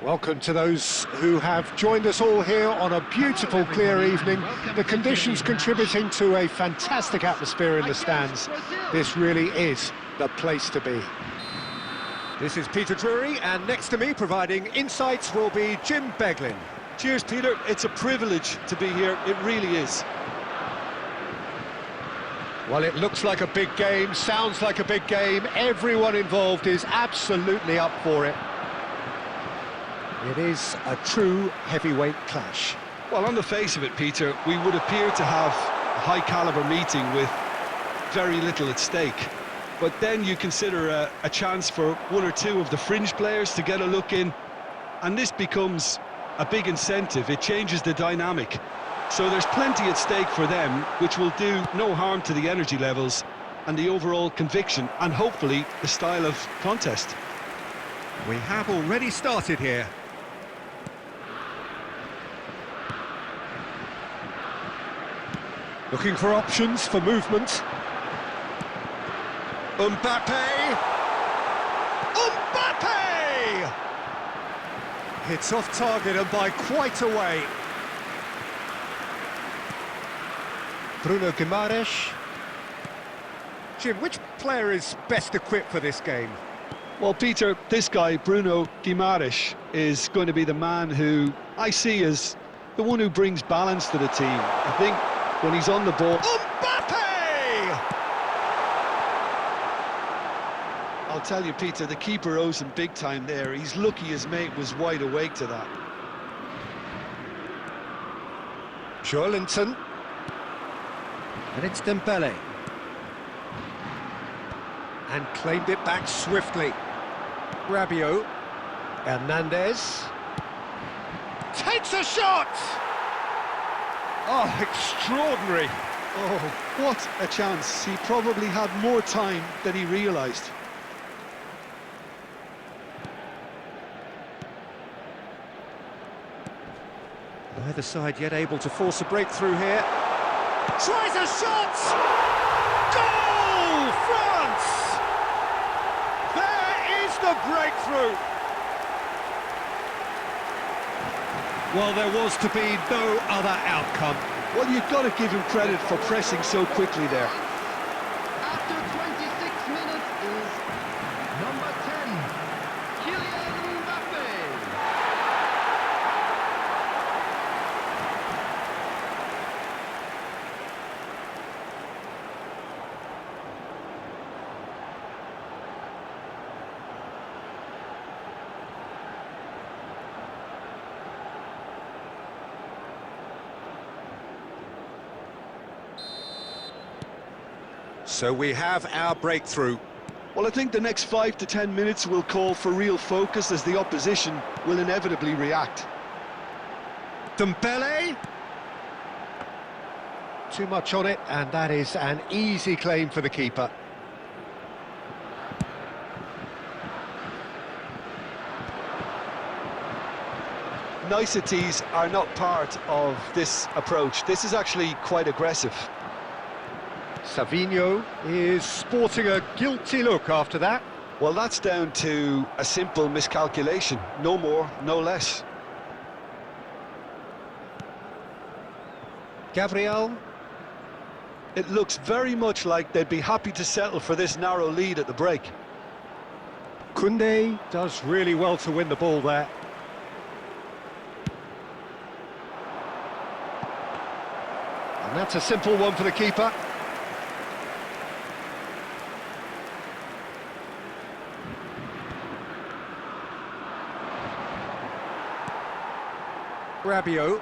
Welcome to those who have joined us all here on a beautiful, clear evening. The conditions contributing to a fantastic atmosphere in the stands. This really is the place to be. This is Peter Drury, and next to me, providing insights, will be Jim Beglin. Cheers, Peter. It's a privilege to be here. It really is. Well, it looks like a big game, sounds like a big game. Everyone involved is absolutely up for it. It is a true heavyweight clash. Well, on the face of it, Peter, we would appear to have a high-caliber meeting with very little at stake. But then you consider a chance for one or two of the fringe players to get a look in, and this becomes a big incentive. It changes the dynamic. So there's plenty at stake for them, which will do no harm to the energy levels and the overall conviction, and hopefully the style of contest. We have already started here. Looking for options for movement. Mbappe! Mbappe! It's off target and by quite a way. Bruno Guimaraes. Jim, which player is best equipped for this game? Well, Peter, this guy, Bruno Guimaraes, is going to be the man who I see as the one who brings balance to the team. I think when he's on the ball... Mbappe! I'll tell you, Peter, the keeper owes him big time there. He's lucky his mate was wide awake to that. Joelinton. And it's Dembele. And claimed it back swiftly. Rabiot. Hernandez. Takes a shot! Oh, extraordinary. Oh, what a chance. He probably had more time than he realised. Neither side yet able to force a breakthrough here. Tries a shot! Goal! France! There is the breakthrough! Well, there was to be no other outcome. Well, you've got to give him credit for pressing so quickly there. After 26 minutes is number 10, Kylian Mbappe. So we have our breakthrough. Well, I think the next 5 to 10 minutes will call for real focus as the opposition will inevitably react. Dembele. Too much on it, and that is an easy claim for the keeper. Niceties are not part of this approach. This is actually quite aggressive. Savinho is sporting a guilty look after that. Well, that's down to a simple miscalculation. No more, no less. Gabriel. It looks very much like they'd be happy to settle for this narrow lead at the break. Koundé does really well to win the ball there. And that's a simple one for the keeper. Rabiot,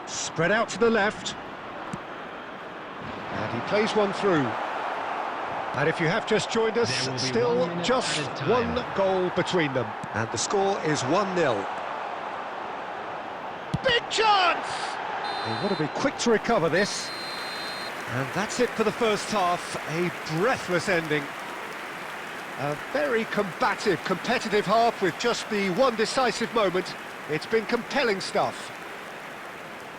spread out to the left, and he plays one through. And if you have just joined us, still just one goal between them, and the score is 1-0. Big chance! They want to be quick to recover this, and that's it for the first half. A breathless ending. A very combative, competitive half with just the one decisive moment. It's been compelling stuff.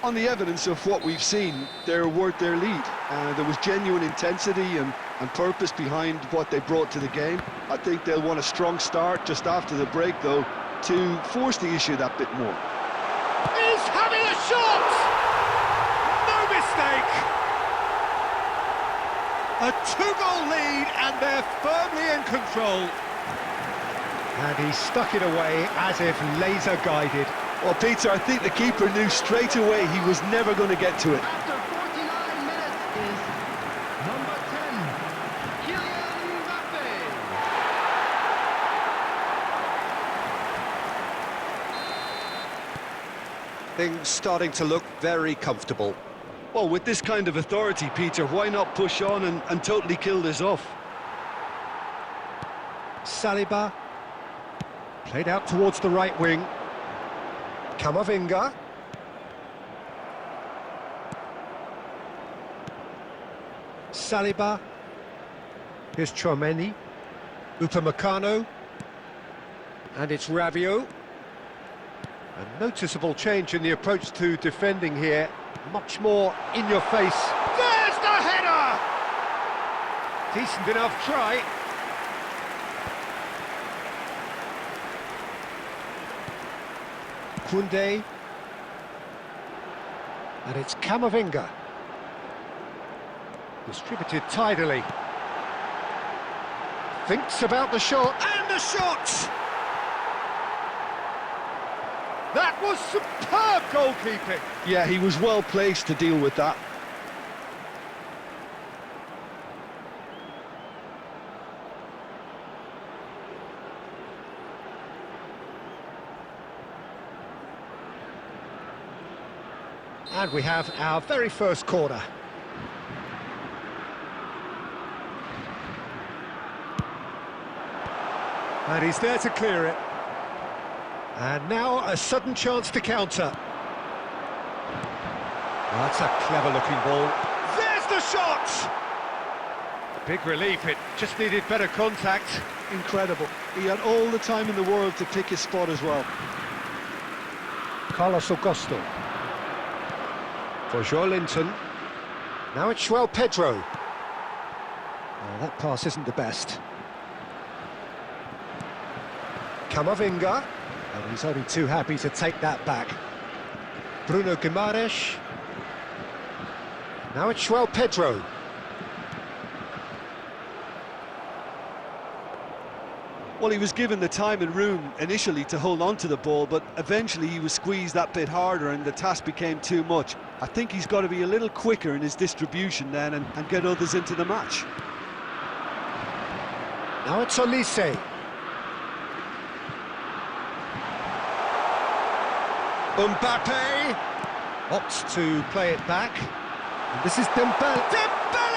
On the evidence of what we've seen, they're worth their lead. There was genuine intensity and purpose behind what they brought to the game. I think they'll want a strong start just after the break, though, to force the issue that bit more. He's having a shot! No mistake! A two-goal lead, and they're firmly in control. And he stuck it away as if laser-guided. Well, Peter, I think the keeper knew straight away he was never going to get to it. After 49 minutes is number 10, Kylian Mbappe. Things starting to look very comfortable. Well, with this kind of authority, Peter, why not push on and totally kill this off? Saliba. Played out towards the right wing. Camavinga. Saliba. Here's Chouameni. Upamecano. And it's Rabiot. A noticeable change in the approach to defending here. Much more in your face. There's the header! Decent enough try. Koundé. And it's Camavinga. Distributed tidily. Thinks about the shot, and the shot! That was superb goalkeeping. Yeah, he was well placed to deal with that. And we have our very first corner. And he's there to clear it. And now a sudden chance to counter. Oh, that's a clever-looking ball. There's the shot! A big relief, it just needed better contact. Incredible. He had all the time in the world to pick his spot as well. Carlos Augusto. For Joe Linton. Now it's João Pedro. Oh, that pass isn't the best. Camavinga. And he's only too happy to take that back. Bruno Guimaraes. Now it's João Pedro. Well, he was given the time and room initially to hold on to the ball, but eventually he was squeezed that bit harder and the task became too much. I think he's got to be a little quicker in his distribution then and get others into the match. Now it's Olise. Mbappe opts to play it back. And this is Dembele. Dembele!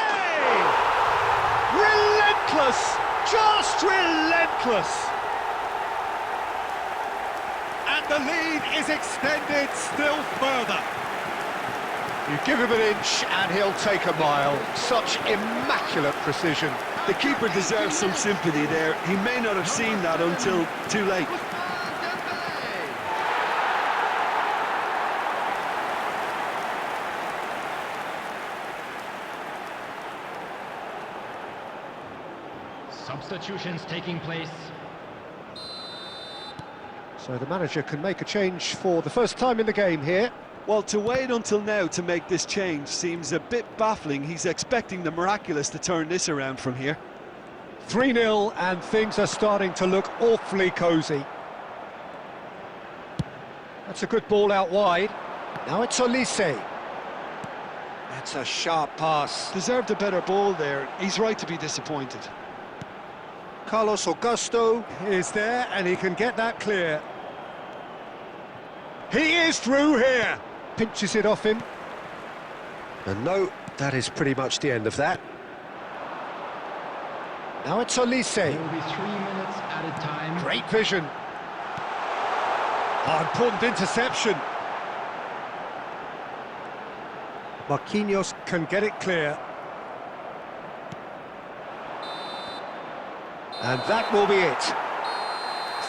Relentless! Just relentless! And the lead is extended still further. You give him an inch and he'll take a mile. Such immaculate precision. The keeper deserves some sympathy there. He may not have seen that until too late. Substitutions taking place. So the manager can make a change for the first time in the game here. Well, to wait until now to make this change seems a bit baffling. He's expecting the miraculous to turn this around from here. 3-0 and things are starting to look awfully cosy. That's a good ball out wide. Now it's Olise. That's a sharp pass. Deserved a better ball there. He's right to be disappointed. Carlos Augusto is there and he can get that clear. He is through here. Pinches it off him. And no, that is pretty much the end of that. Now it's Olise. There will be 3 minutes added time. Great vision. Oh, important interception. Marquinhos can get it clear. And that will be it.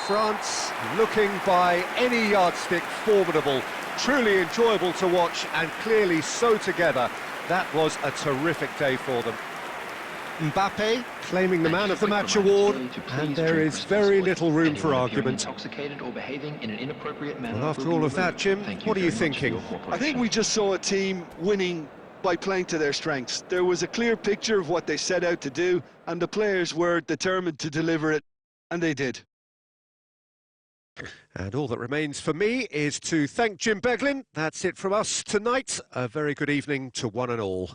France looking by any yardstick formidable. Truly enjoyable to watch and clearly so together. That was a terrific day for them. Mbappe claiming the Man of the Match award, and there is very little room for argument. Well, after all of that, Jim, what are you thinking? I think we just saw a team winning by playing to their strengths. There was a clear picture of what they set out to do, and the players were determined to deliver it, and they did. And all that remains for me is to thank Jim Beglin. That's it from us tonight. A very good evening to one and all.